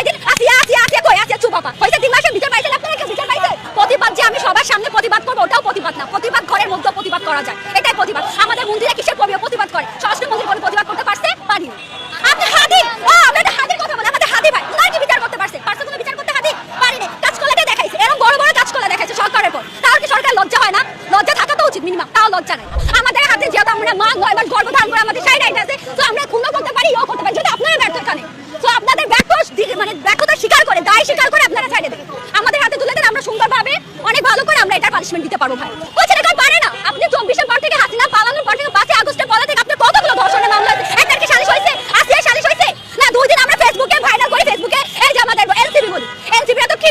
কয়দিন আসিয়া কই আসিয়া চুপ বাবা হইছে 3 মাসের বিচার পাইছেন আপনারা কি বিচার পাইছেন? প্রতিবাদ যে আমি সবার সামনে প্রতিবাদ করব ওটাও প্রতিবাদ না, প্রতিবাদ ঘরের মধ্যে প্রতিবাদ করা যায়, এটাই প্রতিবাদ। আমাদের মন্দিরে কিসের প্রতিবাদ করে? স্বরাষ্ট্র মন্ত্রী কোনো প্রতিবাদ করতে পারছে? পারি। আপনি হাদি আমরা হাদির কথা বলি, আমাদের হাদি ভাই উনার কি বিচার করতে পারছে? পারছে কোনো বিচার করতে? হাদি পারিনি। কাজ করলে দেখাইছে, এরকম বড় বড় কাজ করলে দেখাইছে সরকারের পর। তাহলে কি সরকার লজ্জা হয় না? লজ্জা থাকা তো উচিত মিনিমাম, তাও লজ্জা নাই। আমাদের হাতে যেহেতু আমরা মা 9 মাস গর্ভধারণ করে আমাদের সাইড রাইট আছে, তো আমরা খুন করতে পারি, ইও করতে পারি, যদি আপনারা ব্যর্থ এখানে। তো আপনাদের ব্যর্থতা স্বীকার করে, দায় স্বীকার করে আপনারা সাইডে দেন, আমাদের হাতে তুলে দেন, আমরা সুন্দরভাবে অনেক ভালো করে আমরা এটার পানিশমেন্ট দিতে পারবো ভাই। কোচিং এখন পারে না। আপনি 24-এর পর থেকে হাসিনা পালানোর পর থেকে 5 আগস্টের পরে থেকে আপনার কতগুলো ধর্ষণের মামলা হয়েছে? একটা কি সালিশ হয়েছে? আসিয়া সালিশ হয়েছে না? 2 দিন আমরা ফেসবুকে ভাইরাল করি, ফেসবুকে এই যে আমাদের এনসিবি বলি, এনসিবিরা তো কি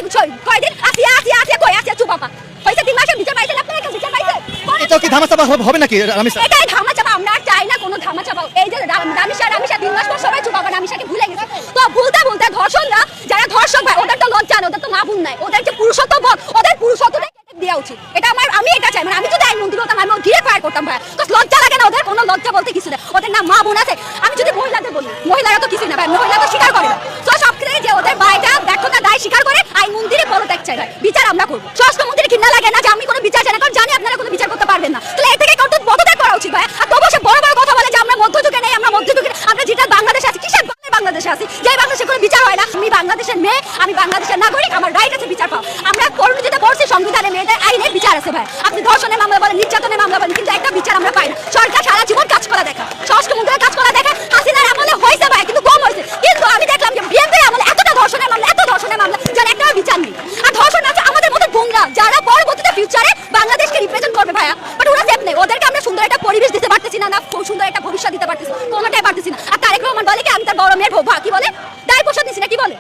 কয়দিন আসিয়া কই আসিয়া চুপ বাবা হইছে 3 মাসের বিচার পাইছেন আপনারা কি বিচার পাইছেন? এটা কি ধামাচাপা হবে নাকি রামিসা? এটাই ধামাচাপা, আমরা আর চাই না কোনো ধামাচাপা। এই যে রামিসা 3 মাস পর সবাই চুপ বাবা, রামিসাকে ভুলে গেছে। তো ভুলতে ধর্ষণরা যারা ধর্ষক ভাই ওদের তো লজ্জা নেই, ওদের তো মা বোন নাই, ওদের যে পুরুষত্ব বোধ, ওদের পুরুষত্বটা দেওয়া উচিত। এটা আমি এটা চাই, মানে আমি যদি আইনমন্ত্রী হতাম আমি ডিরেক্ট ফায়ার করতাম ভাই। তো লজ্জা লাগে না ওদের? কোনো লজ্জা বলতে কিছু নেই, ওদের না মা বোন আছে। আমি যদি মহিলাদের বলি, মহিলারা তো কিছুই না ভাই, মহিলা তো স্বীকার করে না। তো সব ক্ষেত্রে যে ওদের ভাইটা ব্যর্থতা দায় স্বীকার করে আইনমন্ত্রী পদত্যাগ চাই, বিচার আমরা করবো। স্বরাষ্ট্রমন্ত্রী কিনা লাগে না যে আমি কোনো বিচার চাই না, কারণ জানি আপনারা কোনো বিচার করতে পারবেন না। তাহলে এর থেকে পদত্যাগ করা উচিত ভাই। আর তবু সে বড় বড় কথা বলে যে আমরা মধ্যযুগে নেই, আমরা মধ্যযুগে, আমরা যেটা বাংলাদেশে আছি, কিসের বাংলাদেশে আছি যে বাংলাদেশে কোনো বিচার হয় না? আমি বাংলাদেশের মেয়ে, আমি বাংলাদেশের নাগরিক, আমার রাইট আছে বিচার পাও। আমরা করুণাতে পড়ছি সংবিধানে, মেয়েদের আইনে বিচার আছে ভাই। আপনি ধর্ষণের মামলা বলেন, নির্যাতনের মামলা বলেন, কিন্তু একটা বিচার আমরা পাই না। সরকার সারা জীবন কাজ করা দেখা, স্বরাষ্ট্রমন্ত্রীর কাজ করা দেখা, হাসিনার আমলে হয়েছে ভাই, কিন্তু কম হয়েছে। কিন্তু আমি দেখলাম যে বিএনপির আমলে এতটা ধর্ষণের মামলা, এত ধর্ষণের মামলা, যার একটা বিচার নেই। আর ধর্ষণ আছে আমাদের মতো বোনরা, যারা পরবর্তীতে ফিউচারে বাংলাদেশকে রিপ্রেজেন্ট করবে ভাইয়া, বাট ওরা সেফ নেই। ওদেরকে আমরা সুন্দর একটা পরিবেশ দিতে পারতেছি না, না সুন্দর একটা ভবিষ্যৎ দিতে পারতেছি, কোনোটাই পারতেছি না। আর তারেক রহমান বলে কি আমি তার বড় মেয়ের ভোভা, কি বলে দায় পোষণ দিছি না, কি বলে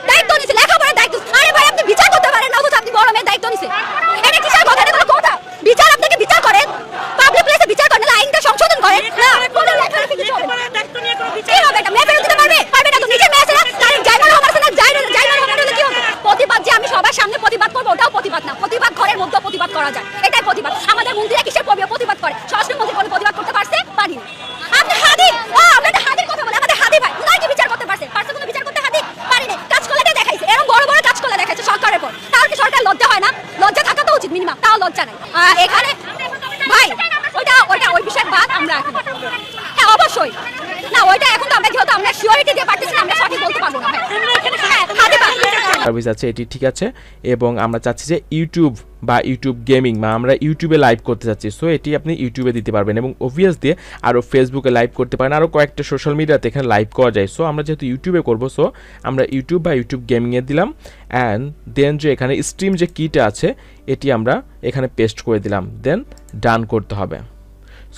দায়িত্ব নিছে, লেখাপড়ার দায়িত্ব। আরে ভাই আপনি বিচার করতে পারেন না, অথচ আপনি বড় মেয়ের দায়িত্ব নিছে। এটা কিসের কথা? এটা কোনো কথা? বিচার আপনাকে বিচার করেন, পাবলিক প্লেসে বিচার করেন, না আইনটা সংশোধন করেন না। কোনো লেখালেখি কিছু হবে না। কি হবে এটা? মেয়ে ফেরত দিতে পারবে না তো? নিজের মেয়ে আছে না, তার জায়গার রহমান আছে না, জায়গার রহমান হলে কি হবে? প্রতিবাদ যে আমি সবার সামনে প্রতিবাদ করবো ওটাও প্রতিবাদ না, প্রতিবাদ ঘরের মধ্যে প্রতিবাদ করা যায়, এটাই প্রতিবাদ। আমাদের মন্দিরে কিসের প্রতিবাদ করে? স্বরাষ্ট্রমন্ত্রী কোনো প্রতিবাদ করতে পারছে? পারি। আপনি হাদি আমরা হাদির কথা বলি, আমাদের হাদি ভাই উনার কি বিচার করতে পারছে? পারছে কোনো বিচার করতে? হাদি পারিনি। কাজ করলে দেখাইছে, এরকম বড় বড় কাজ করলে দেখাইছে সরকারের পর। তাহলে কি সরকার লজ্জা হয় না? লজ্জা থাকা তো উচিত মিনিমাম, তাও লজ্জা নাই। এখানে ভাই ওই বিষয় বাদ আমরা হ্যাঁ অবশ্যই না, ওইটা এখন তো আমরা যেহেতু আমরা সিওরিটি দিয়ে পারতেছি না, আমরা সঠিক বলতে পারবো না ভাই। সার্ভিস আছে এটি ঠিক আছে, এবং আমরা চাচ্ছি যে ইউটিউব বা ইউটিউব গেমিং বা আমরা ইউটিউবে লাইভ করতে চাচ্ছি। সো এটি আপনি ইউটিউবে দিতে পারবেন, এবং অবভিয়াস দিয়ে আরও ফেসবুকে লাইভ করতে পারেন, আরও কয়েকটা সোশ্যাল মিডিয়াতে এখানে লাইভ করা যায়। সো আমরা যেহেতু ইউটিউবে করবো, সো আমরা ইউটিউব বা ইউটিউব গেমিংয়ে দিলাম, অ্যান্ড দেন যে এখানে স্ট্রিম যে কিটা আছে এটি আমরা এখানে পেস্ট করে দিলাম, দেন ডান করতে হবে।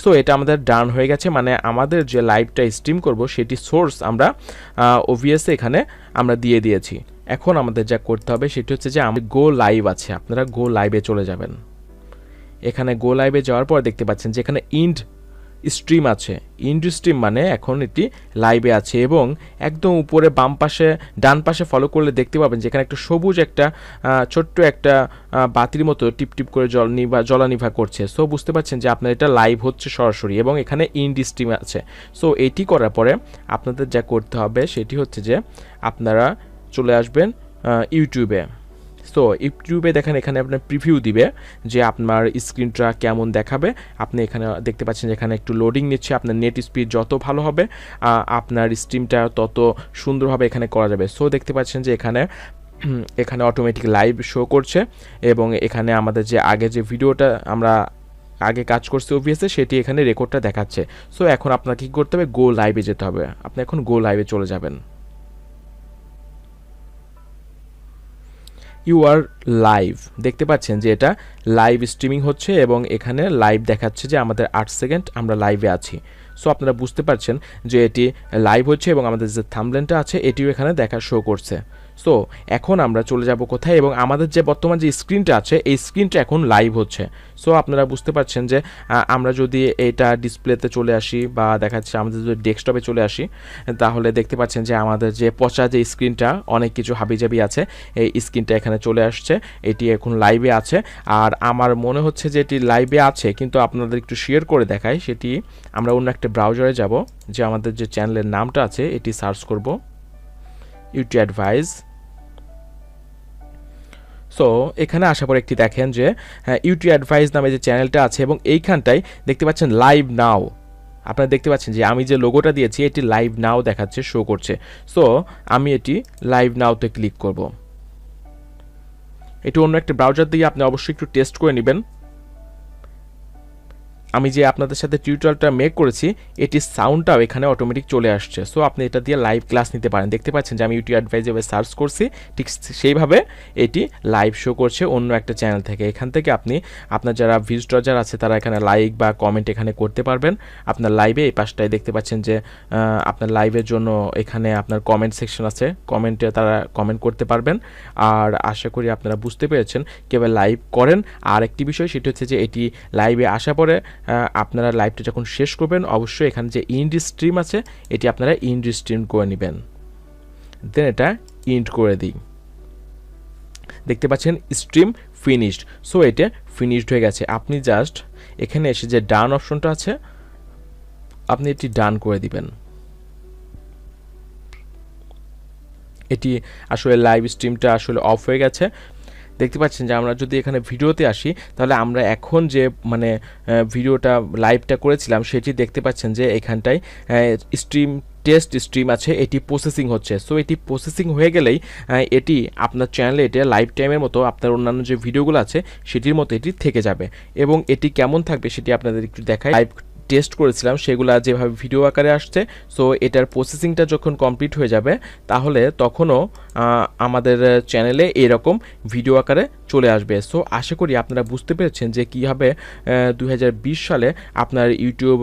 সো এটা আমাদের ডান হয়ে গেছে, মানে আমাদের যে লাইভটা স্ট্রিম করব সেটি সোর্স আমরা অবভিয়াসলি এখানে আমরা দিয়ে দিয়েছি। এখন আমাদের যা করতে হবে সেটি হচ্ছে যে আমাদের গো লাইভ আছে, আপনারা গো লাইভে চলে যাবেন। এখানে গো লাইভে যাওয়ার পর দেখতে পাচ্ছেন যে এখানে ইন্ড স্ট্রিম আছে, ইন্ড স্ট্রিম মানে এখন এটি লাইভে আছে, এবং একদম উপরে বাম পাশে ডান পাশে ফলো করলে দেখতে পাবেন যে এখানে একটা সবুজ একটা ছোট্ট একটা বাতির মতো টিপ টিপ করে জলানিভা করছে। সো বুঝতে পারছেন যে আপনার এটা লাইভ হচ্ছে সরাসরি, এবং এখানে ইন্ড স্ট্রিম আছে। সো এটি করার পরে আপনাদের যা করতে হবে সেটি হচ্ছে যে আপনারা চলে আসবেন ইউটিউবে। সো ইউটিউবে দেখেন এখানে আপনার প্রিভিউ দিবে যে আপনার স্ক্রিনটা কেমন দেখাবে। আপনি এখানে দেখতে পাচ্ছেন যে এখানে একটু লোডিং নিচ্ছে, আপনার নেট স্পিড যত ভালো হবে আপনার স্ট্রিমটা তত সুন্দরভাবে এখানে করা যাবে। সো দেখতে পাচ্ছেন যে এখানে অটোমেটিক লাইভ শো করছে, এবং এখানে আমাদের যে আগে যে ভিডিওটা আমরা আগে কাজ করছি অবভিয়াসলি সেটি এখানে রেকর্ডটা দেখাচ্ছে। সো এখন আপনাকে কী করতে হবে? গো লাইভে যেতে হবে। আপনি এখন গো লাইভে চলে যাবেন। ইউ আর লাইভ, দেখতে পাচ্ছেন যে এটা লাইভ স্ট্রিমিং হচ্ছে, এবং এখানে লাইভ দেখাচ্ছে যে আমাদের 8 সেকেন্ড আমরা লাইভে আছি। সো আপনারা বুঝতে পারছেন যে এটি লাইভ হচ্ছে, এবং আমাদের যে থাম্বনেলটা আছে এটিও এখানে দেখা শো করছে। সো এখন আমরা চলে যাব কোথায়, এবং আমাদের যে বর্তমান যে স্ক্রিনটা আছে এই স্ক্রিনটা এখন লাইভ হচ্ছে। সো আপনারা বুঝতে পারছেন যে আমরা যদি এটা ডিসপ্লেতে চলে আসি বা দেখাচ্ছে আমাদের যদি ডেস্কটপে চলে আসি, তাহলে দেখতে পাচ্ছেন যে আমাদের যে পচা যে স্ক্রিনটা অনেক কিছু হাবিজাবি আছে এই স্ক্রিনটা এখানে চলে আসছে, এটি এখন লাইভে আছে। আর আমার মনে হচ্ছে যে এটি লাইভে আছে, কিন্তু আপনাদের একটু শেয়ার করে দেখাই। সেটি আমরা অন্য একটা ব্রাউজারে যাব, যে আমাদের যে চ্যানেলের নামটা আছে এটি সার্চ করব, ইউটিউব অ্যাডভাইস। সো এখানে আসার পর একটি দেখেন যে ইউটিউব অ্যাডভাইস নামে যে চ্যানেলটা আছে এবং এইখানটায় দেখতে পাচ্ছেন লাইভ নাও। আপনারা দেখতে পাচ্ছেন যে আমি যে লোগোটা দিয়েছি এটি লাইভ নাও দেখাচ্ছে, শো করছে। সো আমি এটি লাইভ নাওতে ক্লিক করব। এটি অন্য একটা ব্রাউজার দিয়ে আপনি অবশ্যই একটু টেস্ট করে নেবেন। আমি যে আপনাদের সাথে টিউটোরিয়ালটা মেক করেছি এটির সাউন্ডটাও এখানে অটোমেটিক চলে আসছে। সো আপনি এটা দিয়ে লাইভ ক্লাস নিতে পারেন। দেখতে পাচ্ছেন যে আমি ইউটিউব অ্যাডভাইস যেভাবে সার্চ করছি ঠিক সেইভাবে এটি লাইভ শো করছে অন্য একটা চ্যানেল থেকে। এখান থেকে আপনি আপনার যারা ভিজিটর যারা আছে তারা এখানে লাইক বা কমেন্ট এখানে করতে পারবেন। আপনার লাইভে এই পাশটায় দেখতে পাচ্ছেন যে আপনার লাইভের জন্য এখানে আপনার কমেন্ট সেকশন আছে, কমেন্টে তারা কমেন্ট করতে পারবেন। আর আশা করি আপনারা বুঝতে পেরেছেন কীভাবে লাইভ করেন। আর একটি বিষয় সেটি হচ্ছে যে এটি লাইভে আসা পরে আপনারা লাইভটা যখন শেষ করবেন অবশ্যই এখানে যে ইন্ড স্ট্রিম আছে এটি আপনারা ইন্ড স্ট্রিম করে নেবেন। দেন এটা ইন্ড করে দিই। দেখতে পাচ্ছেন স্ট্রিম ফিনিশড। সো এটা ফিনিশড হয়ে গেছে। আপনি জাস্ট এখানে এসে যে ডান অপশনটা আছে আপনি এটি ডান করে দিবেন। এটি আসলে লাইভ স্ট্রিমটা আসলে অফ হয়ে গেছে। দেখতে পাচ্ছেন যে আমরা যদি এখানে ভিডিওতে আসি তাহলে আমরা এখন যে মানে ভিডিওটা লাইভটা করেছিলাম সেটি দেখতে পাচ্ছেন যে এখানটায় স্ট্রিম টেস্ট স্ট্রিম আছে, এটি প্রসেসিং হচ্ছে। সো এটি প্রসেসিং হয়ে গেলেই এটি আপনার চ্যানেলে এটা লাইভ টাইমের মতো আপনার অন্যান্য যে ভিডিওগুলো আছে সেটির মতো এটি থেকে যাবে। এবং এটি কেমন থাকবে সেটি আপনাদের একটু দেখাই। লাইভ টেস্ট করেছিলাম সেগুলো যেভাবে ভিডিও আকারে আসছে। সো এটার প্রসেসিংটা যখন কমপ্লিট হয়ে যাবে তাহলে তখনও আমাদের চ্যানেলে এরকম ভিডিও আকারে চলে আসবে। সো আশা করি আপনারা বুঝতে পেরেছেন যে কীভাবে 2020 সালে আপনার ইউটিউব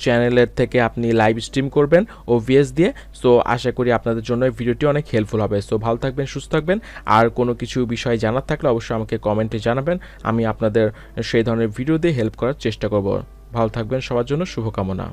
চ্যানেলের থেকে আপনি লাইভ স্ট্রিম করবেন OBS দিয়ে। সো আশা করি আপনাদের জন্য এই ভিডিওটি অনেক হেল্পফুল হবে। সো ভালো থাকবেন, সুস্থ থাকবেন। আর কোনো কিছু বিষয় জানার থাকলে অবশ্যই আমাকে কমেন্টে জানাবেন। আমি আপনাদের সেই ধরনের ভিডিও দিয়ে হেল্প করার চেষ্টা করব। ভালো থাকবেন, সবার জন্য শুভকামনা।